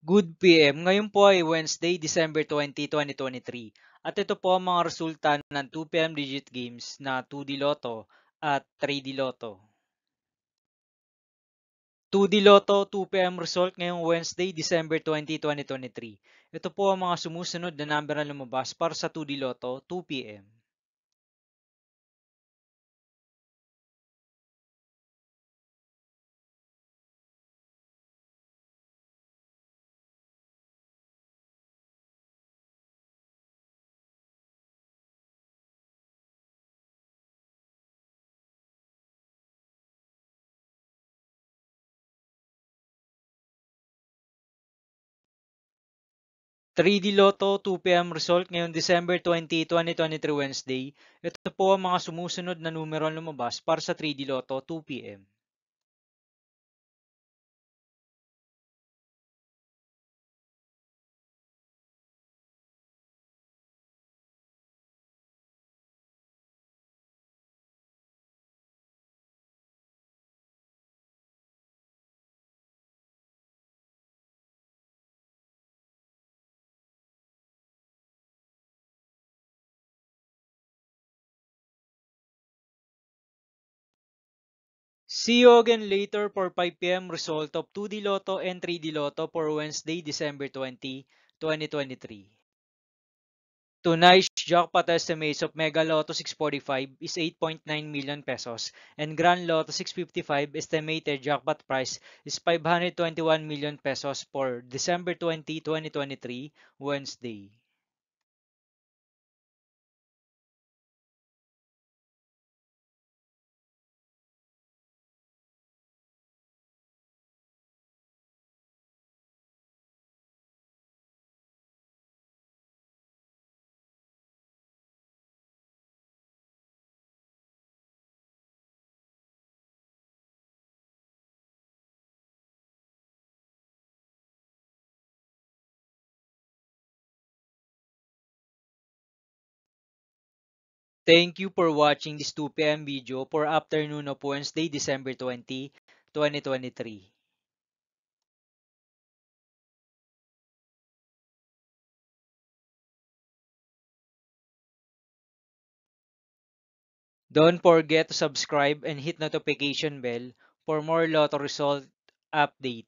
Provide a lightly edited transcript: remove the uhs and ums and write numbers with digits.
Good PM, ngayon po ay Wednesday, December 20, 2023. At ito po ang mga resulta ng 2 PM digit games na 2D Lotto at 3D Lotto. 2D Lotto 2 PM result ngayong Wednesday, December 20, 2023. Ito po ang mga sumusunod na number na lumabas para sa 2D Lotto 2 PM. 3D Lotto 2 PM result ngayong December 20, 2023 Wednesday. Ito po ang mga sumusunod na numero na lumabas para sa 3D Lotto 2 PM. 'See you again later for 5 PM result of 2D Lotto and 3D Lotto for Wednesday, December 20, 2023. Tonight's jackpot estimates of Mega Lotto 645 is 8.9 million pesos and Grand Lotto 655 estimated jackpot price is 521 million pesos for December 20, 2023, Wednesday. Thank you for watching this 2 PM video for afternoon of Wednesday, December 20, 2023. Don't forget to subscribe and hit notification bell for more lotto result update.